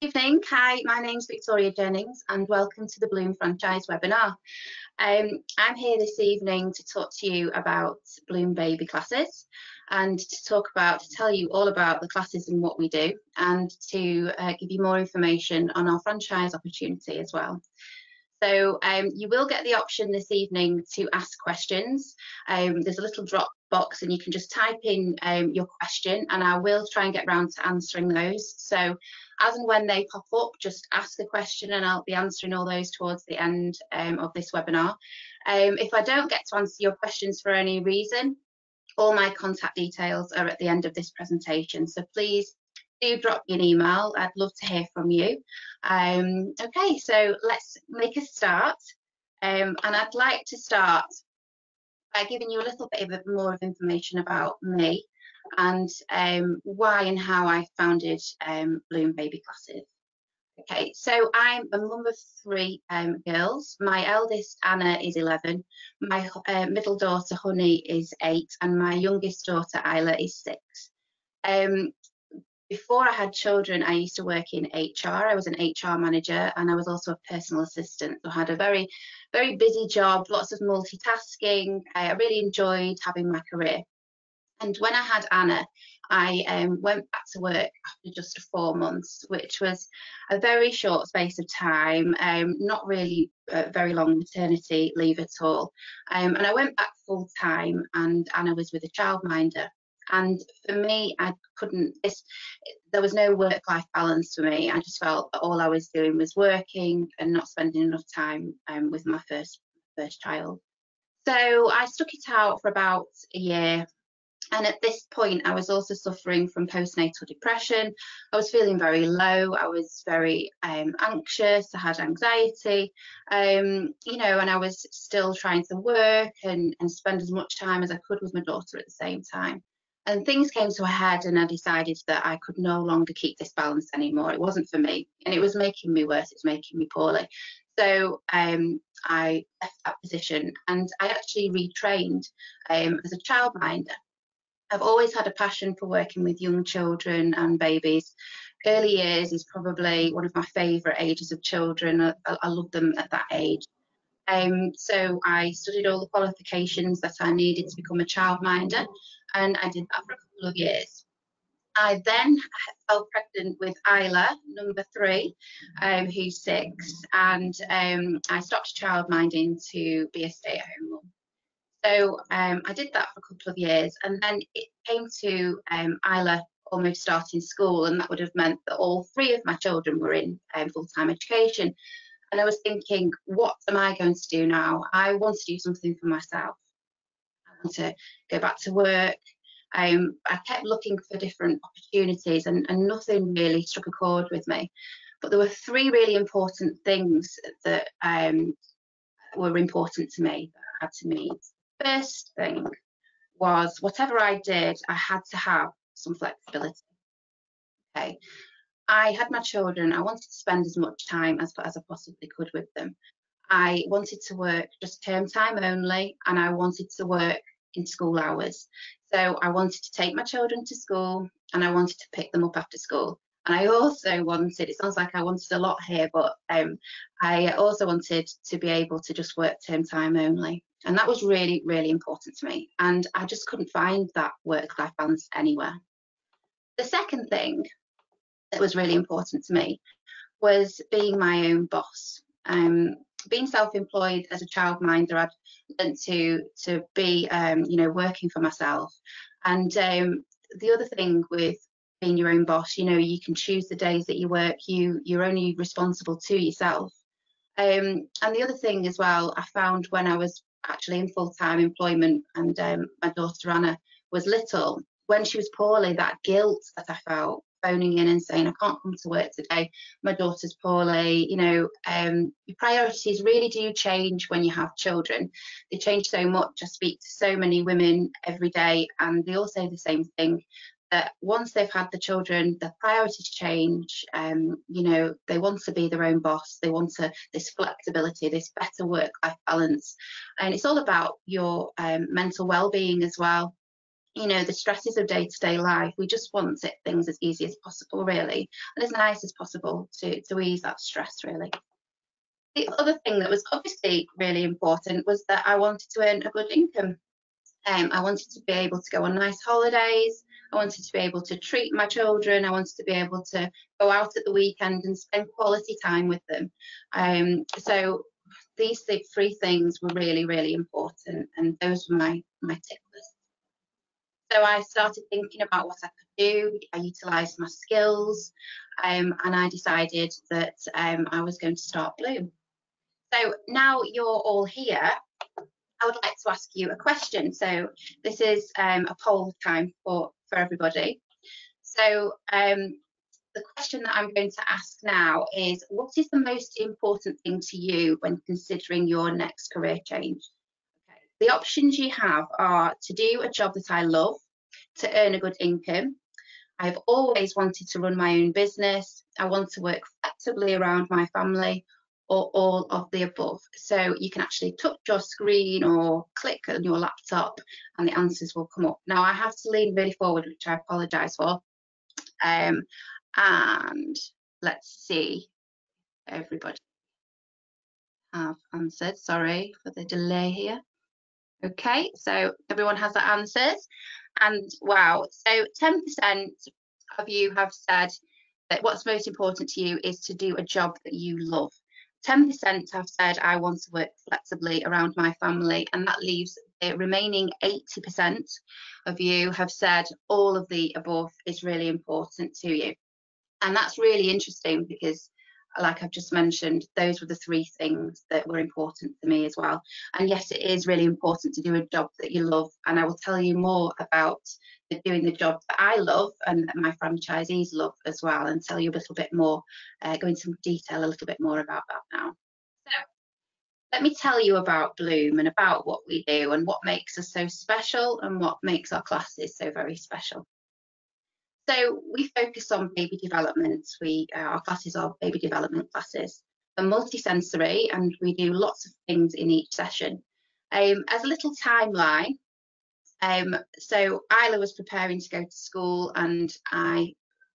Good evening. Hi, my name's Victoria Jennings and welcome to the Bloom Franchise webinar. I'm here this evening to talk to you about Bloom Baby classes and to tell you all about the classes and what we do, and to give you more information on our franchise opportunity as well. So you will get the option this evening to ask questions. There's a little drop box and you can just type in your question and I will try and get round to answering those. So as and when they pop up, just ask a question and I'll be answering all those towards the end of this webinar. If I don't get to answer your questions for any reason, all my contact details are at the end of this presentation. So please do drop me an email. I'd love to hear from you. Okay, so let's make a start. And I'd like to start by giving you a little bit more of information about me and why and how I founded Bloom Baby Classes. Okay, so I'm a mum of three girls. My eldest, Anna, is 11. My middle daughter, Honey, is 8. And my youngest daughter, Isla, is 6. Before I had children, I used to work in HR. I was an HR manager and I was also a personal assistant. So I had a very, very busy job, lots of multitasking. I really enjoyed having my career. And when I had Anna, I went back to work after just 4 months, which was a very short space of time, not really very long maternity leave at all. And I went back full time and Anna was with a childminder. And for me, there was no work-life balance for me. I just felt that all I was doing was working and not spending enough time with my first child. So I stuck it out for about a year. And at this point, I was also suffering from postnatal depression. I was feeling very low. I was very anxious. I had anxiety, you know, and I was still trying to work and spend as much time as I could with my daughter at the same time. And things came to a head and I decided that I could no longer keep this balance anymore. It wasn't for me and it was making me worse. It was making me poorly. So I left that position and I actually retrained as a childminder. I've always had a passion for working with young children and babies. Early years is probably one of my favourite ages of children. I love them at that age. So I studied all the qualifications that I needed to become a childminder, and I did that for a couple of years. I then fell pregnant with Isla, number 3, who's 6, and I stopped childminding to be a stay-at-home mum. So I did that for a couple of years, and then it came to Isla almost starting school, and that would have meant that all 3 of my children were in full-time education. And I was thinking, what am I going to do now? I want to do something for myself. I want to go back to work. I kept looking for different opportunities and nothing really struck a chord with me. But there were 3 really important things that were important to me that I had to meet. First thing was, whatever I did, I had to have some flexibility. Okay. I had my children. I wanted to spend as much time as I possibly could with them. I wanted to work just term time only, and I wanted to work in school hours. So I wanted to take my children to school and I wanted to pick them up after school. And I also wanted, it sounds like I wanted a lot here, but I also wanted to be able to just work term time only. And that was really, really important to me. And I just couldn't find that work-life balance anywhere. The second thing that was really important to me was being my own boss. Being self-employed as a childminder, I'd learned to be, you know, working for myself. And the other thing with being your own boss, you know, you can choose the days that you work. You're only responsible to yourself. And the other thing as well, I found when I was actually in full-time employment and my daughter Anna was little, when she was poorly, that guilt that I felt, phoning in and saying, I can't come to work today, my daughter's poorly, you know, your priorities really do change when you have children. They change so much. I speak to so many women every day and they all say the same thing, that once they've had the children, the priorities change. You know, they want to be their own boss. They want this flexibility, this better work-life balance. And it's all about your mental well-being as well. you know, the stresses of day-to-day life. We just want things as easy as possible, really, and as nice as possible to ease that stress, really. The other thing that was obviously really important was that I wanted to earn a good income. I wanted to be able to go on nice holidays. I wanted to be able to treat my children. I wanted to be able to go out at the weekend and spend quality time with them. So these three things were really, really important, and those were my tick list. So I started thinking about what I could do. I utilised my skills, and I decided that I was going to start Bloom. So now you're all here, I would like to ask you a question. So this is a poll time for everybody. So the question that I'm going to ask now is, what is the most important thing to you when considering your next career change? Okay. The options you have are to do a job that I love, to earn a good income. I've always wanted to run my own business. I want to work flexibly around my family, or all of the above. So you can actually touch your screen or click on your laptop and the answers will come up. Now I have to lean really forward, which I apologise for. And let's see, everybody have answered. Sorry for the delay here. Okay, so everyone has their answers. And wow, so 10% of you have said that what's most important to you is to do a job that you love. 10% have said I want to work flexibly around my family, and that leaves the remaining 80% of you have said all of the above is really important to you. And that's really interesting because, like I've just mentioned, those were the three things that were important to me as well. And yes, it is really important to do a job that you love, and I will tell you more about doing the job that I love and that my franchisees love as well, and tell you a little bit more, go into detail a little bit more about that now. So let me tell you about Bloom and about what we do and what makes us so special and what makes our classes so very special. So we focus on baby development. Our classes are baby development classes. They're multi-sensory, and we do lots of things in each session. As a little timeline, so Isla was preparing to go to school, and I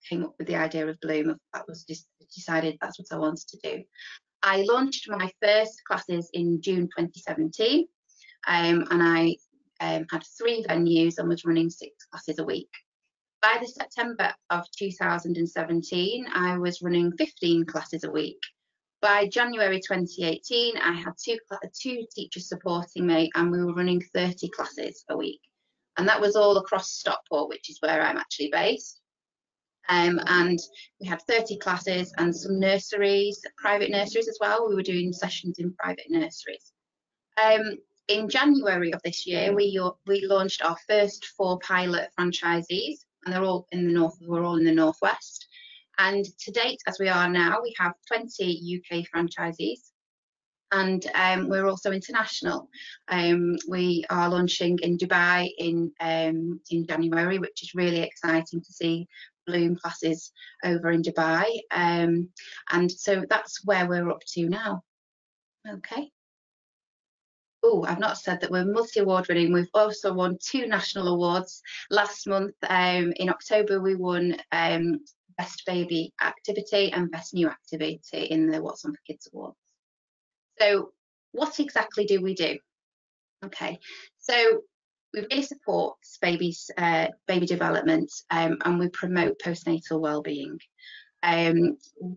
came up with the idea of Bloom. That was just decided that's what I wanted to do. I launched my first classes in June 2017, and I had 3 venues and was running 6 classes a week. By the September of 2017, I was running 15 classes a week. By January 2018, I had two teachers supporting me, and we were running 30 classes a week. And that was all across Stockport, which is where I'm actually based. And we had 30 classes and some nurseries, private nurseries as well. We were doing sessions in private nurseries. In January of this year, we launched our first 4 pilot franchisees, and they're all in the north. We're all in the northwest. And to date, as we are now, we have 20 UK franchisees, and we're also international. We are launching in Dubai in January, which is really exciting to see Bloom classes over in Dubai. And so that's where we're up to now. Okay. Oh, I've not said that we're multi-award winning. We've also won 2 national awards. Last month, in October, we won Best Baby Activity and Best New Activity in the What's On for Kids Awards. So what exactly do we do? Okay, so we really support baby development, and we promote postnatal wellbeing.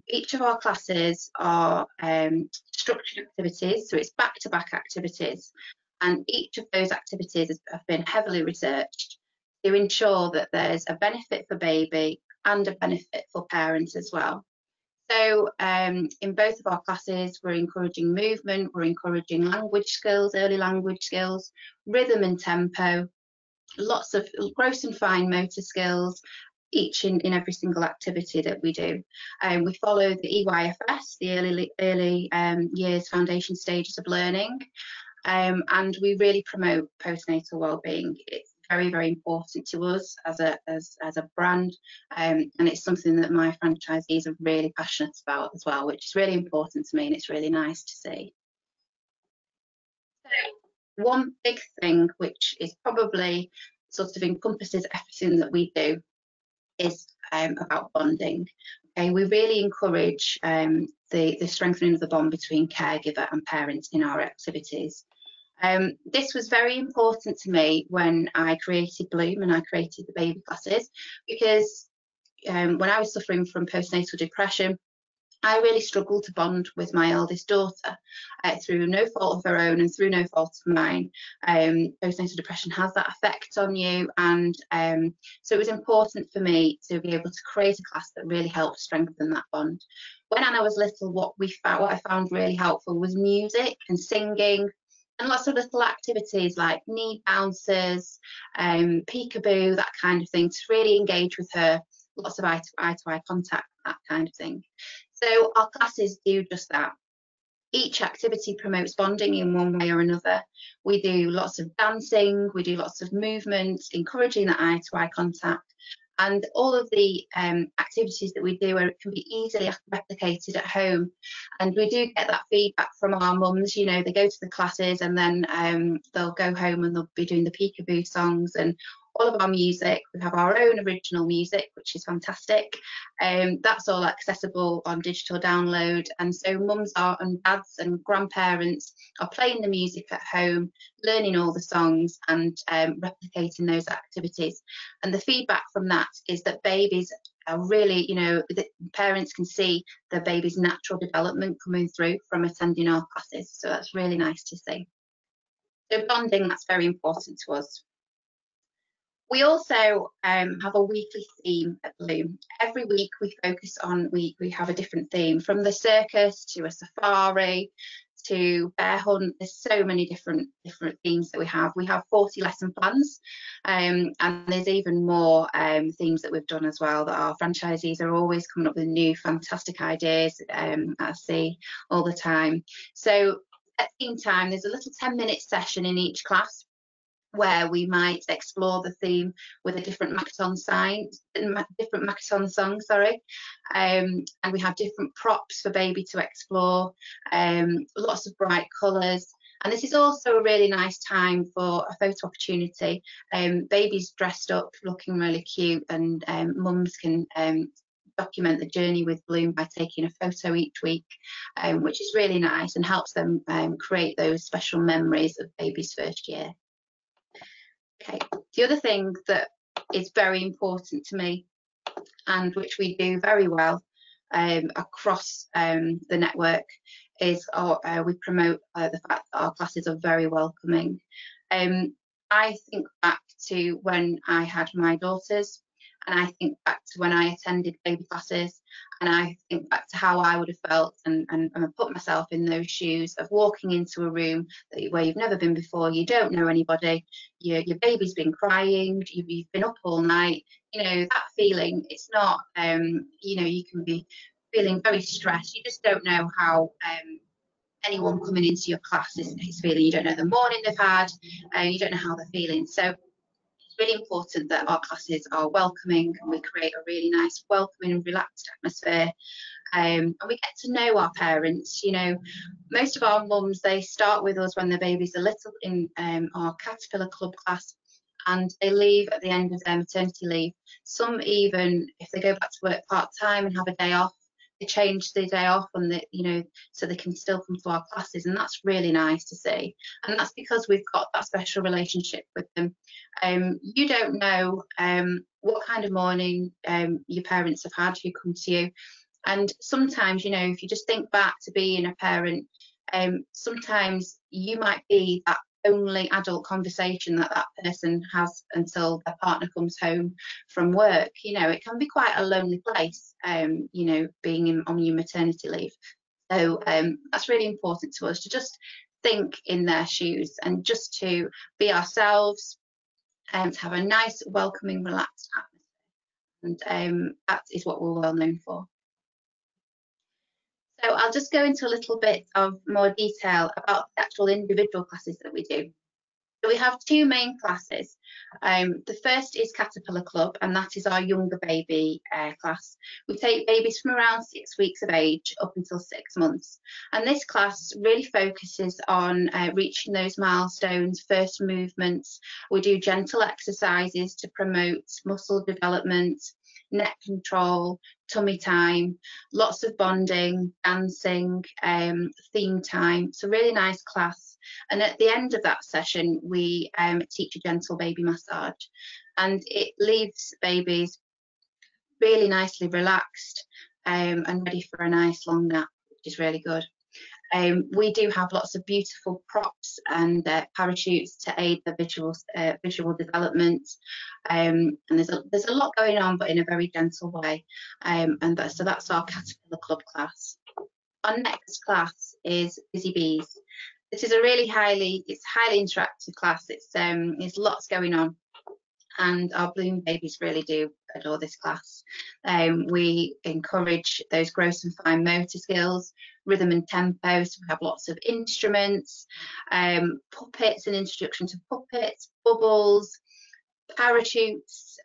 Each of our classes are structured activities, so it's back-to-back activities, and each of those activities have been heavily researched to ensure that there's a benefit for baby and a benefit for parents as well. So in both of our classes, we're encouraging movement, we're encouraging language skills, early language skills, rhythm and tempo, lots of gross and fine motor skills, each in every single activity that we do. We follow the EYFS, the early years foundation stages of learning, and we really promote postnatal wellbeing. It's very, very important to us as a brand, and it's something that my franchisees are really passionate about as well, which is really important to me, and it's really nice to see. So one big thing, which is probably sort of encompasses everything that we do, is about bonding. Okay, we really encourage the strengthening of the bond between caregiver and parents in our activities. This was very important to me when I created Bloom and I created the baby classes, because when I was suffering from postnatal depression, I really struggled to bond with my eldest daughter through no fault of her own and through no fault of mine. Postnatal depression has that effect on you, and so it was important for me to be able to create a class that really helped strengthen that bond. When Anna was little, what I found really helpful was music and singing, and lots of little activities like knee bouncers, peekaboo, that kind of thing, to really engage with her. Lots of eye-to-eye contact, that kind of thing. So our classes do just that. Each activity promotes bonding in one way or another. We do lots of dancing, we do lots of movement, encouraging that eye-to-eye contact. And all of the activities that we do can be easily replicated at home. And we do get that feedback from our mums. You know, they go to the classes and then they'll go home and they'll be doing the peekaboo songs and all of our music. We have our own original music, which is fantastic. That's all accessible on digital download. And so mums and dads and grandparents are playing the music at home, learning all the songs and replicating those activities. And the feedback from that is that babies are really, you know, the parents can see the baby's natural development coming through from attending our classes. So that's really nice to see. So bonding, that's very important to us. We also have a weekly theme at Bloom. Every week we focus on, we have a different theme, from the circus to a safari to bear hunt. There's so many different themes that we have. We have 40 lesson plans, and there's even more themes that we've done as well, that our franchisees are always coming up with new fantastic ideas, I see all the time. So at theme time, there's a little 10-minute session in each class where we might explore the theme with a different Makaton song, sorry. And we have different props for baby to explore, lots of bright colours. And this is also a really nice time for a photo opportunity. Babies dressed up, looking really cute, and mums can document the journey with Bloom by taking a photo each week, which is really nice and helps them create those special memories of baby's first year. Okay, the other thing that is very important to me, and which we do very well across the network, is we promote the fact that our classes are very welcoming. I think back to when I had my daughters, and I think back to when I attended baby classes, and I think back to how I would have felt, and put myself in those shoes of walking into a room where you've never been before, you don't know anybody, your baby's been crying, you've been up all night, you know, that feeling. It's not, you know, you can be feeling very stressed. You just don't know how anyone coming into your class is feeling. You don't know the morning they've had, you don't know how they're feeling. So really important that our classes are welcoming, and we create a really nice, welcoming and relaxed atmosphere, and we get to know our parents. You know, most of our mums, they start with us when their babies are little in our Caterpillar Club class, and they leave at the end of their maternity leave. Some even, if they go back to work part-time and have a day off, they change the day off, and you know, so they can still come to our classes, and that's really nice to see. And that's because we've got that special relationship with them. You don't know what kind of morning your parents have had who come to you, and sometimes, you know, if you just think back to being a parent, sometimes you might be that only adult conversation that person has until their partner comes home from work. You know, it can be quite a lonely place, you know, being on your maternity leave. So that's really important to us, to just think in their shoes and just to be ourselves, and to have a nice, welcoming, relaxed atmosphere. And that is what we're well known for. So I'll just go into a little bit of more detail about the actual individual classes that we do. So we have two main classes. The first is Caterpillar Club, and that is our younger baby class. We take babies from around 6 weeks of age up until 6 months. And this class really focuses on reaching those milestones, first movements. We do gentle exercises to promote muscle development, neck control, tummy time, lots of bonding, dancing, theme time. It's a really nice class. And at the end of that session, we teach a gentle baby massage, and it leaves babies really nicely relaxed and ready for a nice long nap, which is really good. We do have lots of beautiful props and parachutes to aid the visual development, and there's a lot going on, but in a very gentle way. So that's our Caterpillar Club class. Our next class is Busy Bees. This is a really highly interactive class. It's lots going on, and our Bloom babies really do adore this class. We encourage those gross and fine motor skills, rhythm and tempo, so we have lots of instruments, puppets, an introduction to puppets, bubbles, parachutes,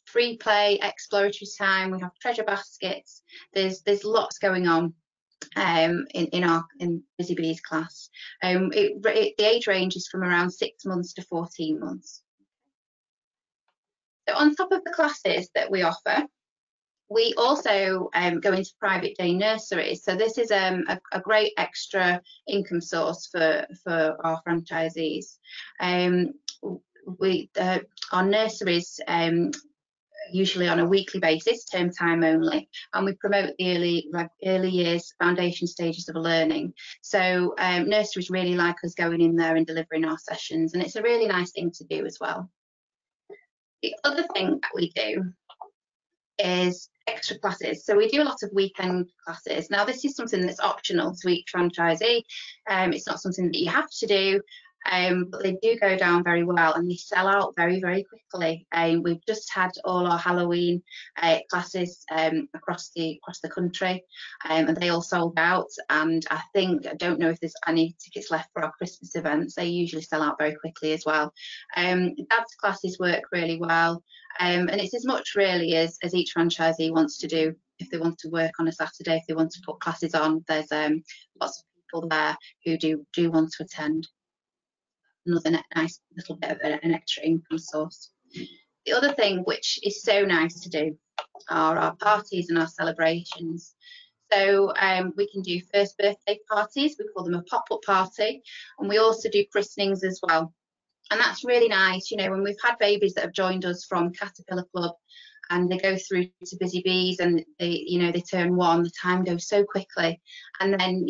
free play, exploratory time. We have treasure baskets. There's lots going on in Busy Bees class. The age range is from around 6 months to 14 months. So on top of the classes that we offer, we also go into private day nurseries. So this is a great extra income source for our franchisees. Our nurseries usually on a weekly basis, term time only, and we promote the early years foundation stages of learning. So nurseries really like us going in there and delivering our sessions, and it's a really nice thing to do as well. The other thing that we do is extra classes. So we do a lot of weekend classes. Now this is something that's optional to each franchisee. It's not something that you have to do, but they do go down very well, and they sell out very, very quickly. We've just had all our Halloween classes across the country, and they all sold out. And I don't know if there's any tickets left for our Christmas events. They usually sell out very quickly as well. Dad's classes work really well, and it's as much really as each franchisee wants to do. If they want to work on a Saturday, if they want to put classes on, there's lots of people there who do want to attend. Another nice little bit of an extra income source. The other thing which is so nice to do are our parties and our celebrations. So we can do first birthday parties, we call them a pop-up party, and we also do christenings as well. And that's really nice, you know, when we've had babies that have joined us from Caterpillar Club and they go through to Busy Bees and they turn 1, the time goes so quickly, and then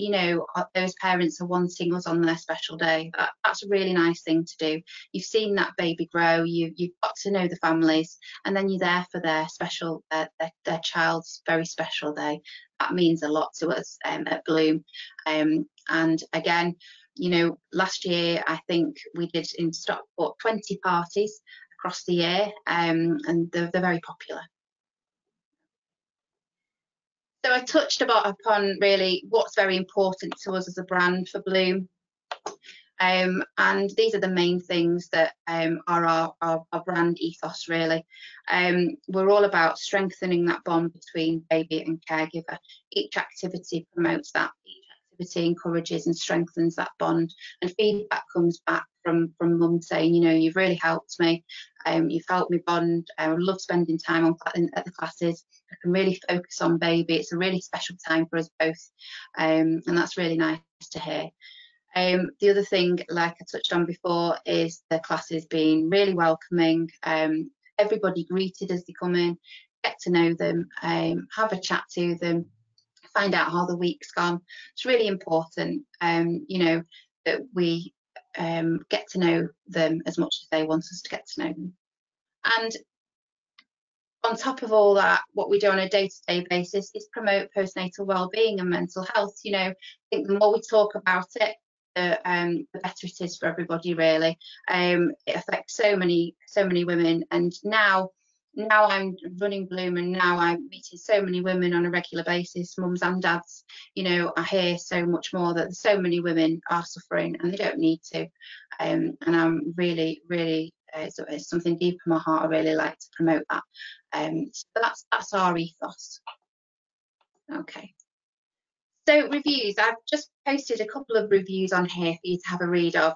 those parents are wanting us on their special day. That's a really nice thing to do. You've seen that baby grow, you've got to know the families, and then you're there for their special their child's very special day. That means a lot to us at Bloom. And again, last year I think we did in Stockport 20 parties across the year, and they're very popular. So I touched upon really what's very important to us as a brand for Bloom, and these are the main things that are our brand ethos really. We're all about strengthening that bond between baby and caregiver. Each activity promotes that. Activity encourages and strengthens that bond, and feedback comes back from mum saying, you've really helped me, you've helped me bond, I love spending time at the classes, I can really focus on baby, it's a really special time for us both, and that's really nice to hear. The other thing, like I touched on before, is the classes being really welcoming, everybody greeted as they come in, get to know them, have a chat to them, find out how the week's gone. It's really important, that we get to know them as much as they want us to get to know them. And on top of all that, what we do on a day-to-day basis is promote postnatal wellbeing and mental health. I think the more we talk about it, the better it is for everybody really. It affects so many women, and now now I'm running Bloom, and now I'm meeting so many women on a regular basis, mums and dads. You know, I hear so much more that so many women are suffering and they don't need to. And I'm really, really, it's something deep in my heart. I really like to promote that. So that's our ethos. Okay. So reviews, I've just posted a couple of reviews on here for you to have a read of.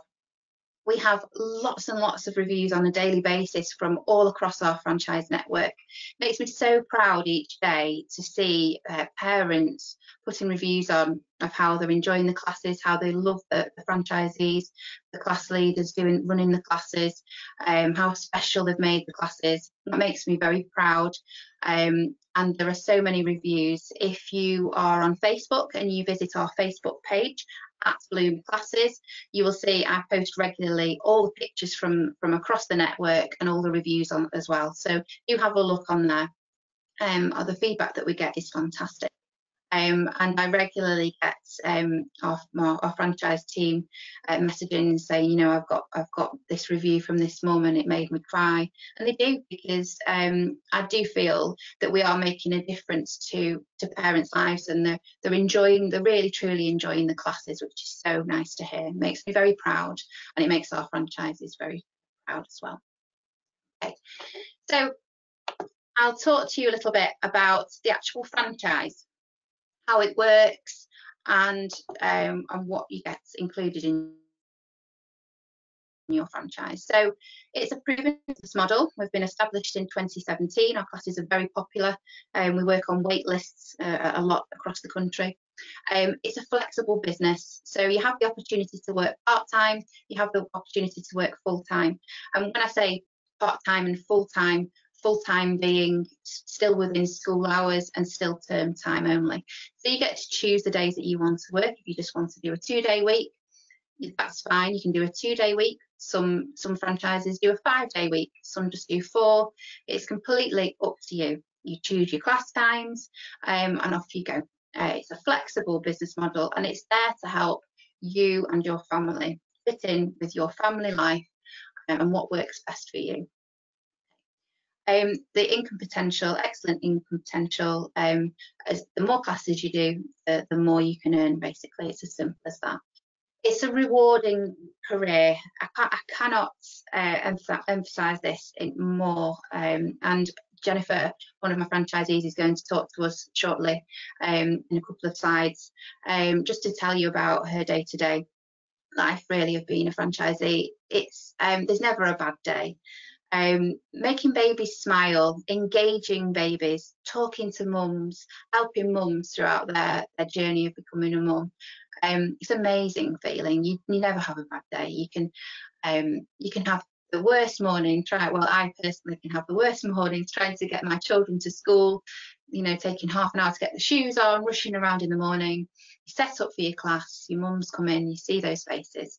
We have lots and lots of reviews on a daily basis from all across our franchise network. It makes me so proud each day to see parents putting reviews on of how they're enjoying the classes, how they love the franchisees, the class leaders running the classes, how special they've made the classes. That makes me very proud. And there are so many reviews. If you are on Facebook and you visit our Facebook page at Bloom Classes, you will see I post regularly all the pictures from across the network and all the reviews on as well. So you have a look on there. The feedback that we get is fantastic. And I regularly get our franchise team messaging and saying, you know, I've got this review from this mum and it made me cry. And they do, because I do feel that we are making a difference to parents' lives, and they're really truly enjoying the classes, which is so nice to hear. It makes me very proud, and it makes our franchises very proud as well. Okay, so I'll talk to you a little bit about the actual franchise, how it works, and what you get included in your franchise. So it's a proven business model. We've been established in 2017. Our classes are very popular, and we work on wait lists a lot across the country. It's a flexible business, so you have the opportunity to work part-time, you have the opportunity to work full-time. And when I say part-time and full-time being still within school hours and still term time only. So you get to choose the days that you want to work. If you just want to do a 2-day week, that's fine. You can do a 2-day week. Some franchises do a 5-day week. Some just do 4. It's completely up to you. You choose your class times, and off you go. It's a flexible business model, and it's there to help you and your family fit in with your family life and what works best for you. The income potential, excellent income potential. As the more classes you do, the more you can earn, basically. It's as simple as that. It's a rewarding career. I cannot emphasise this more. And Jennifer, one of my franchisees, is going to talk to us shortly in a couple of slides, just to tell you about her day-to-day life, really, of being a franchisee. It's there's never a bad day. Making babies smile, engaging babies, talking to mums, helping mums throughout their journey of becoming a mum. It's an amazing feeling. You never have a bad day. You can have the worst morning. I personally can have the worst mornings trying to get my children to school, you know, taking half an hour to get the shoes on, rushing around in the morning. You set up for your class, your mums come in, you see those faces.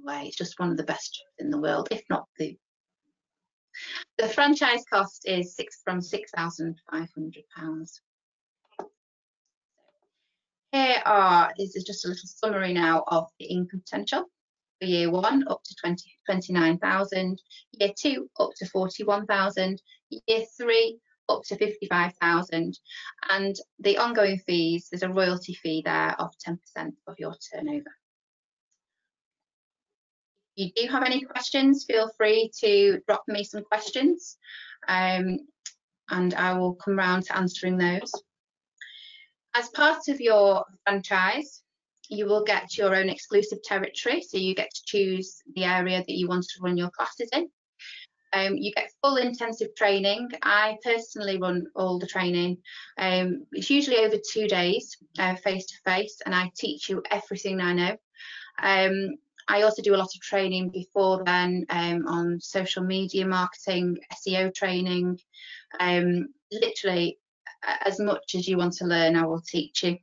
It's just one of the best jobs in the world, if not the franchise cost is from £6,500. Here is just a little summary now of the income potential. For year 1, up to 29,000. Year 2, up to 41,000. Year 3, up to 55,000. And the ongoing fees, there's a royalty fee there of 10% of your turnover. If you do have any questions, feel free to drop me some questions, and I will come round to answering those. As part of your franchise, you will get your own exclusive territory, so you get to choose the area that you want to run your classes in. You get full intensive training. I personally run all the training. It's usually over 2 days, face to face, and I teach you everything I know. I also do a lot of training before then on social media marketing, SEO training. Literally, as much as you want to learn, I will teach you.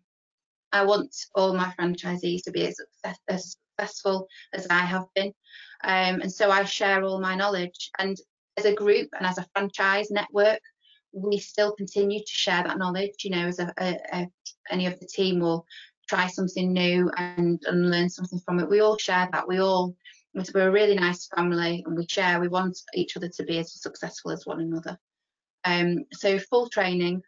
I want all my franchisees to be as successful as I have been. And so I share all my knowledge. And as a group and as a franchise network, we still continue to share that knowledge. You know, as any of the team will try something new and learn something from it. We all share that. We all we're a really nice family, and we share. We want each other to be as successful as one another. So full training.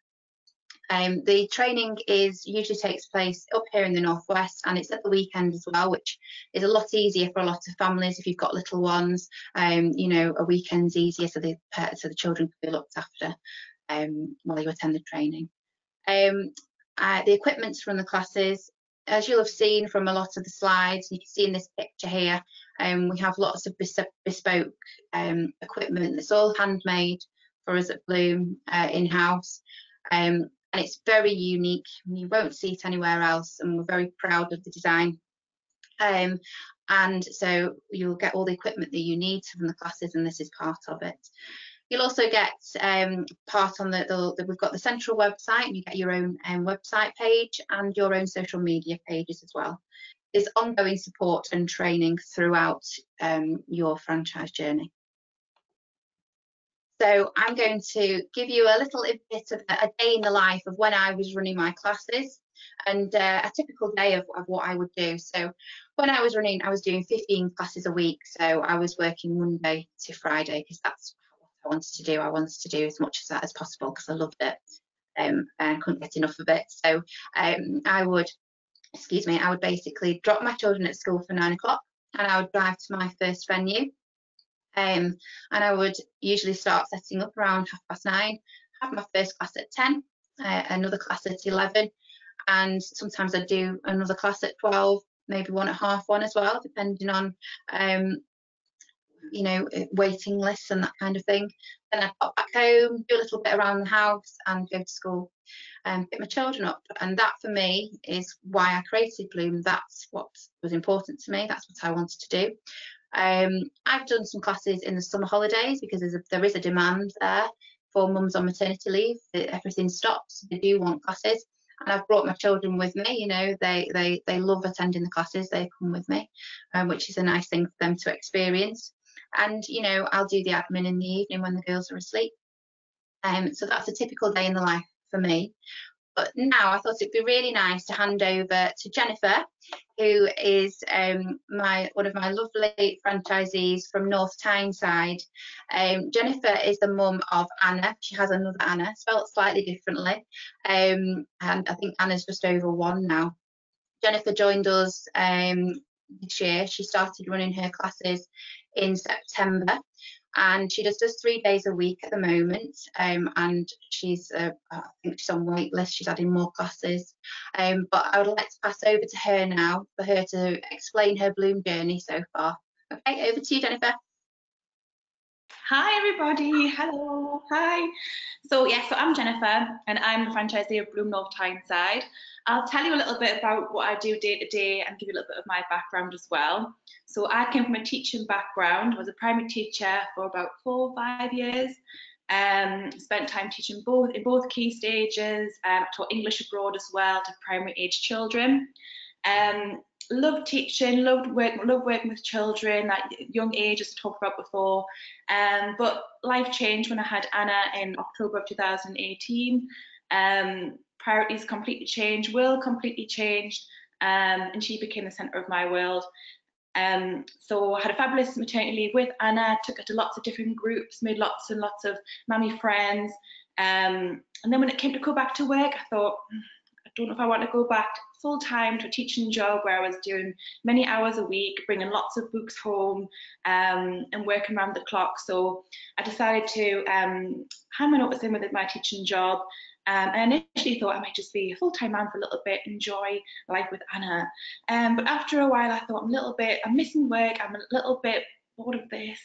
The training usually takes place up here in the northwest, and it's at the weekend as well, which is a lot easier for a lot of families if you've got little ones. You know, a weekend's easier so the children can be looked after while you attend the training. The equipment's from the classes, as you'll have seen from a lot of the slides, you can see in this picture here, we have lots of bespoke equipment that's all handmade for us at Bloom in-house. And it's very unique. You won't see it anywhere else, and we're very proud of the design. And so you'll get all the equipment that you need from the classes, and this is part of it. You'll also get part on we've got the central website, and you get your own website page and your own social media pages as well. There's ongoing support and training throughout your franchise journey. So I'm going to give you a little bit of a day in the life of when I was running my classes, and a typical day of what I would do. So when I was running, I was doing 15 classes a week. So I was working Monday to Friday, because that's what I wanted to do. I wanted to do as much of that as possible because I loved it and couldn't get enough of it. So I would basically drop my children at school for 9 o'clock, and I would drive to my first venue. And I would usually start setting up around 9:30, have my first class at 10, another class at 11, and sometimes I'd do another class at 12, maybe one at 1:30 as well, depending on you know, waiting lists and that kind of thing. Then I'd pop back home, do a little bit around the house, and go to school and pick my children up. And that for me is why I created Bloom. That's what was important to me. That's what I wanted to do. I've done some classes in the summer holidays because there is a demand there for mums on maternity leave. Everything stops. They do want classes, and I've brought my children with me. You know, they love attending the classes. They come with me, which is a nice thing for them to experience. And you know, I'll do the admin in the evening when the girls are asleep. So that's a typical day in the life for me. But now I thought it'd be really nice to hand over to Jennifer, who is one of my lovely franchisees from North Tyneside. Jennifer is the mum of Anna. She has another Anna, spelled slightly differently, and I think Anna's just over 1 now. Jennifer joined us this year. She started running her classes in September, and she does 3 days a week at the moment, and she's I think she's on wait list. She's adding more classes, but I would like to pass over to her now for her to explain her Bloom journey so far. Okay, over to you, Jennifer. Hi everybody, hello, hi. So I'm Jennifer, and I'm the franchisee of Bloom North Tyneside. I'll tell you a little bit about what I do day to day and give you a little bit of my background as well. So I came from a teaching background. I was a primary teacher for about 4 or 5 years. Spent time teaching in both key stages. Taught English abroad as well to primary age children. Loved teaching, loved working with children at young age, as talked about before. But life changed when I had Anna in October of 2018. Priorities completely changed, will completely changed, and she became the centre of my world. So I had a fabulous maternity leave with Anna, took her to lots of different groups, made lots and lots of mammy friends. And then when it came to go back to work, I thought, I don't know if I want to go back full time to a teaching job where I was doing many hours a week, bringing lots of books home, and working around the clock. So I decided to hand my notice in with my teaching job. And I initially thought I might just be a full-time mum for a little bit, enjoy life with Anna. But after a while, I thought I'm missing work, I'm a little bit bored of this.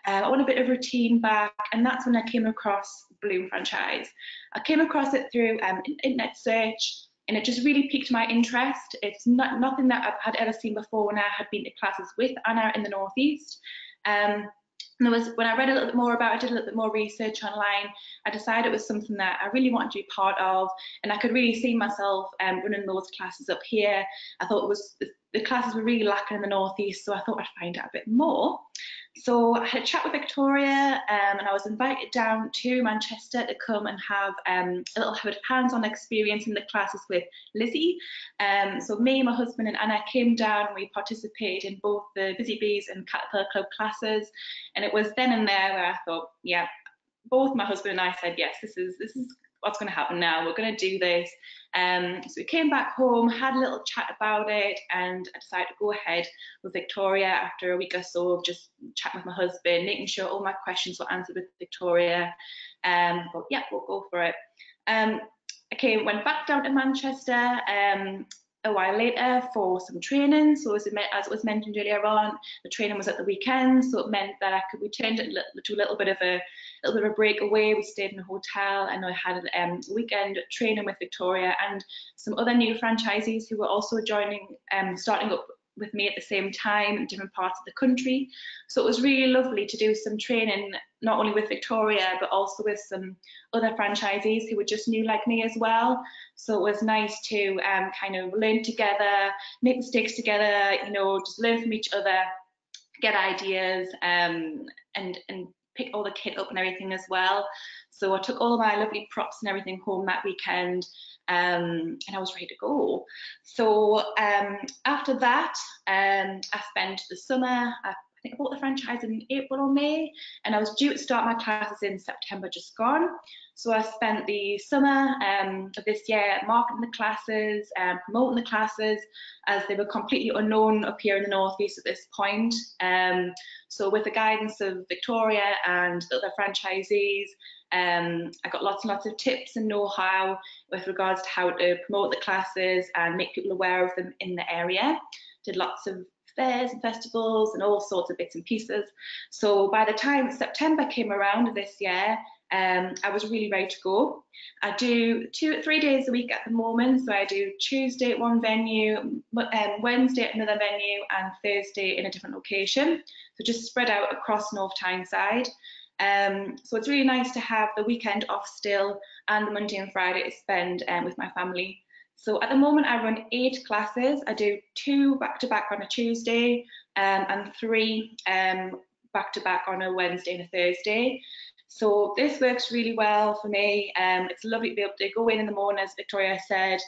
I want a bit of routine back, and that's when I came across Bloom franchise. I came across it through an internet search, and it just really piqued my interest. It's nothing that I had ever seen before when I had been to classes with Anna in the Northeast. When I read a little bit more about it, did a little bit more research online, I decided it was something that I really wanted to be part of, and I could really see myself running those classes up here. I thought the classes were really lacking in the Northeast, so I thought I'd find out a bit more. So I had a chat with Victoria, and I was invited down to Manchester to come and have a little bit of hands-on experience in the classes with Lizzie. So me, my husband and Anna came down and we participated in both the Zeebees and Caterpillar Club classes. And it was then and there where I thought, yeah, both my husband and I said, yes, this is what's going to happen now. We're going to do this. So we came back home, had a little chat about it, and I decided to go ahead with Victoria after a week or so of just chatting with my husband, making sure all my questions were answered with Victoria. But yeah, we'll go for it. Went back down to Manchester a while later for some training. So as it was mentioned earlier on, the training was at the weekend, so it meant that I could return to a little bit of a break away. We stayed in a hotel, and I had a weekend training with Victoria and some other new franchisees who were also joining, starting up with me at the same time in different parts of the country. So it was really lovely to do some training, not only with Victoria, but also with some other franchisees who were just new like me as well. So it was nice to kind of learn together, make mistakes together, you know, just learn from each other, get ideas, and pick all the kit up and everything as well. So I took all of my lovely props and everything home that weekend, and I was ready to go. So after that, I spent the summer, I think I bought the franchise in April or May, and I was due to start my classes in September just gone. So I spent the summer of this year marketing the classes, promoting the classes, as they were completely unknown up here in the Northeast at this point. So with the guidance of Victoria and the other franchisees, I got lots and lots of tips and know-how with regards to how to promote the classes and make people aware of them in the area. Did lots of fairs and festivals and all sorts of bits and pieces. So by the time September came around this year, I was really ready to go. I do 2 or 3 days a week at the moment. So I do Tuesday at one venue, Wednesday at another venue, and Thursday in a different location. So just spread out across North Tyneside. So it's really nice to have the weekend off still and the Monday and Friday to spend with my family. So at the moment I run 8 classes. I do 2 back-to-back on a Tuesday, and 3 back-to-back on a Wednesday and a Thursday. So this works really well for me. It's lovely to be able to go in the morning, as Victoria said,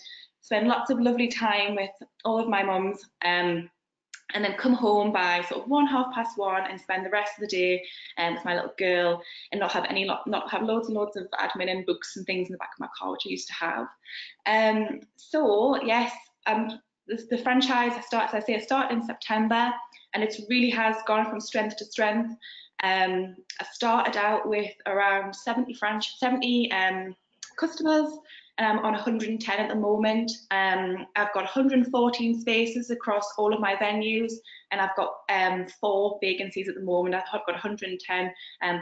spend lots of lovely time with all of my mums, and then come home by sort of 1:30 and spend the rest of the day with my little girl, and not have loads and loads of admin and books and things in the back of my car, which I used to have. So yes, the franchise I started in September, and it really has gone from strength to strength. I started out with around 70 customers, and I'm on 110 at the moment. I've got 114 spaces across all of my venues, and I've got 4 vacancies at the moment. I've got 110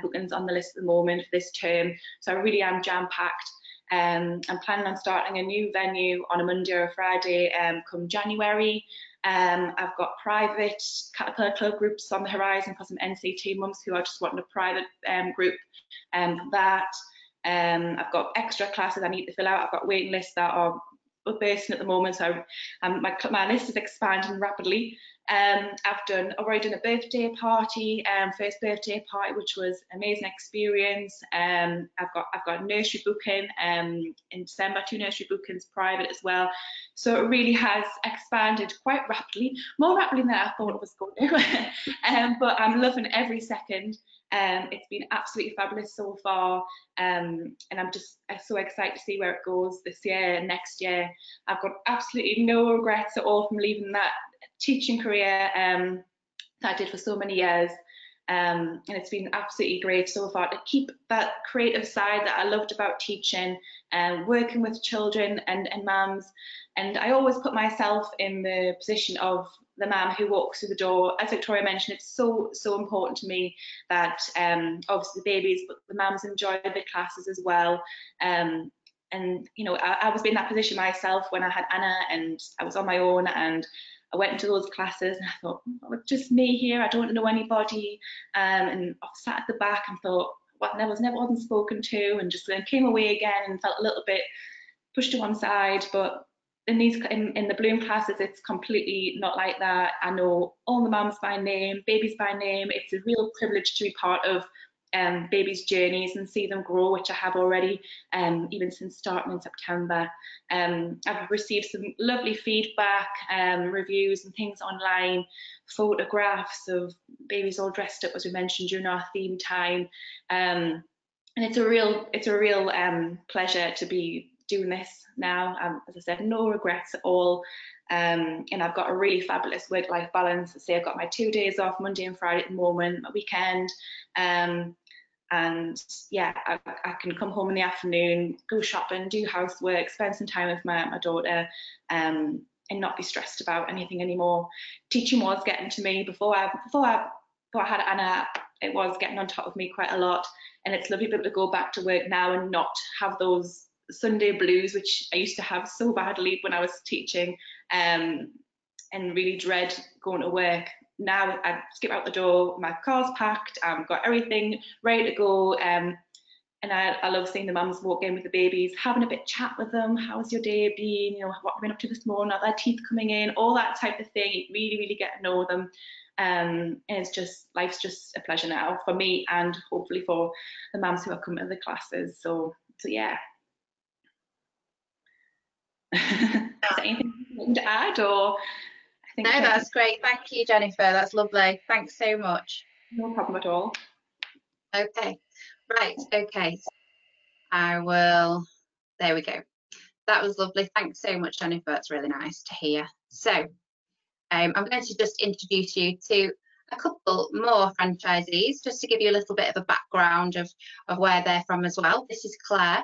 bookings on the list at the moment for this term, so I really am jam-packed. I'm planning on starting a new venue on a Monday or a Friday come January. I've got private Caterpillar Club groups on the horizon for some NCT mums who are just wanting a private group for that. I've got extra classes I need to fill out. I've got waiting lists that are bursting at the moment, so my list is expanding rapidly. I've already done a birthday party, first birthday party, which was an amazing experience. I've got a nursery booking in December, 2 nursery bookings private as well. So it really has expanded quite rapidly, more rapidly than I thought it was going to. But I'm loving every second. It's been absolutely fabulous so far, and I'm so excited to see where it goes this year and next year. I've got absolutely no regrets at all from leaving that teaching career that I did for so many years, and it's been absolutely great so far to keep that creative side that I loved about teaching, working with children and mums. And I always put myself in the position of the mum who walks through the door. As Victoria mentioned, it's so important to me that obviously the babies, but the mums enjoy the classes as well. And you know, I was in that position myself when I had Anna and I was on my own, and I went into those classes and I thought, oh, it's just me here, I don't know anybody, and I sat at the back and thought, what, wasn't spoken to, and just then came away again and felt a little bit pushed to one side. But in the Bloom classes, it's completely not like that. I know all the mums by name, babies by name. It's a real privilege to be part of babies' journeys and see them grow, which I have already, even since starting in September. I've received some lovely feedback, reviews and things online, photographs of babies all dressed up, as we mentioned, during our theme time. And it's a real pleasure to be doing this now. As I said, no regrets at all. And I've got a really fabulous work-life balance. Say I've got my 2 days off, Monday and Friday at the moment, my weekend. And yeah, I can come home in the afternoon, go shopping, do housework, spend some time with my daughter, and not be stressed about anything anymore. Teaching was getting to me before I had Anna. It was getting on top of me quite a lot, and it's lovely to be able to go back to work now and not have those Sunday blues, which I used to have so badly when I was teaching, and really dread going to work. Now I skip out the door, my car's packed, I've got everything ready to go, and I love seeing the mums walk in with the babies, having a bit of chat with them. How's your day been? You know, what have you been up to this morning? Are their teeth coming in? All that type of thing. You really get to know them. And it's just, life's just a pleasure now for me, and hopefully for the mums who are coming to the classes. So yeah. Is there anything you want to add, or? No, that's great. Thank you, Jennifer. That's lovely. Thanks so much. No problem at all. Okay, right. Okay, I will. There we go. That was lovely. Thanks so much, Jennifer. It's really nice to hear. So, I'm going to just introduce you to a couple more franchisees, just to give you a little bit of a background of where they're from as well. This is Claire.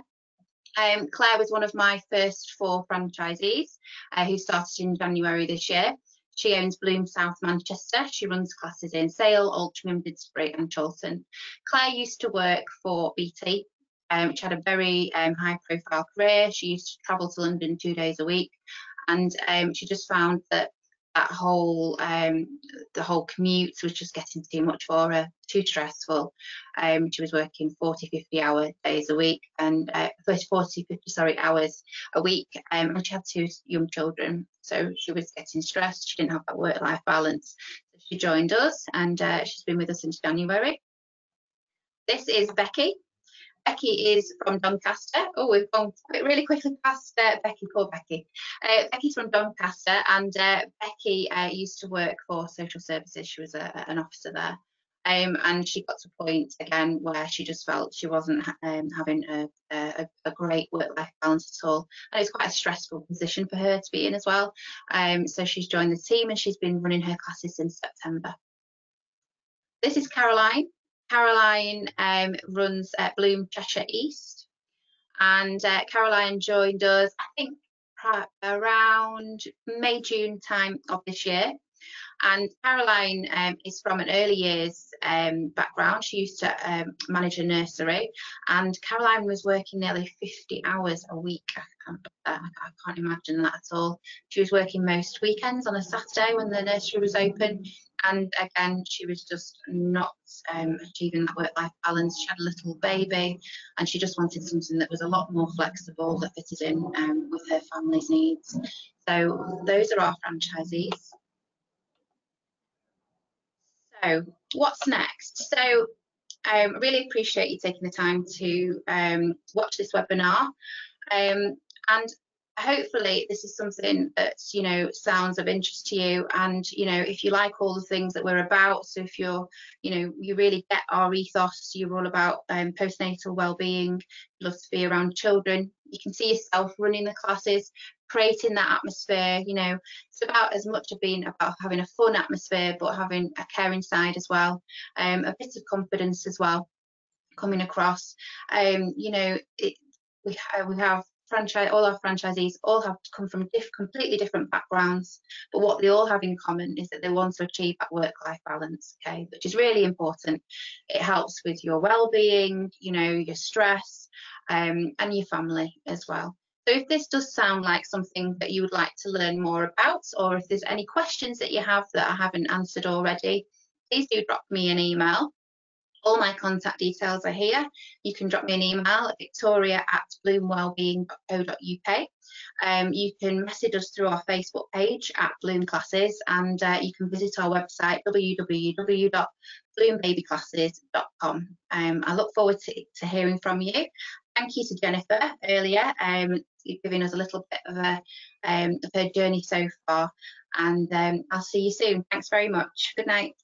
Claire was one of my first 4 franchisees who started in January this year. She owns Bloom South Manchester. She runs classes in Sale, Altrincham, Didsbury and Chorlton. Claire used to work for BT, which had a very high profile career. She used to travel to London 2 days a week, and she just found that the whole commute was just getting too much for her, too stressful. She was working 40-50 hour days a week, and 40-50 hours a week, and she had 2 young children, so she was getting stressed. She didn't have that work-life balance. So she joined us, and she's been with us since January. This is Becky. Becky is from Doncaster. Oh, we've gone really quickly past Becky. Poor Becky. Becky's from Doncaster, and Becky used to work for social services. She was an officer there, and she got to a point again where she just felt she wasn't having a great work-life balance at all, and it's quite a stressful position for her to be in as well. So she's joined the team, and she's been running her classes since September. This is Caroline. Caroline runs Bloom Cheshire East, and Caroline joined us, I think, around May, June time of this year. And Caroline is from an early years background. She used to manage a nursery, and Caroline was working nearly 50 hours a week. I can't imagine that at all. She was working most weekends on a Saturday when the nursery was open, and again, she was just not achieving that work-life balance. She had a little baby, and she just wanted something that was a lot more flexible, that fitted in with her family's needs. So those are our franchisees. So what's next? So I really appreciate you taking the time to watch this webinar, and hopefully this is something that, you know, sounds of interest to you, and, you know, if you like all the things that we're about, so if you're, you know, you really get our ethos, you're all about postnatal well-being, love to be around children, you can see yourself running the classes, creating that atmosphere. You know, it's about as much of being about having a fun atmosphere, but having a caring side as well, a bit of confidence as well coming across. You know, we have all our franchisees all have come from completely different backgrounds, but what they all have in common is that they want to achieve that work-life balance, okay, which is really important. It helps with your well-being, you know, your stress, and your family as well. So if this does sound like something that you would like to learn more about, or if there's any questions that you have that I haven't answered already, please do drop me an email. All my contact details are here. You can drop me an email at victoria@bloomwellbeing.co.uk. You can message us through our Facebook page at Bloom Classes, and you can visit our website www.bloombabyclasses.com. I look forward to hearing from you. Thank you to Jennifer earlier, giving us a little bit of her journey so far, and I'll see you soon. Thanks very much. Good night.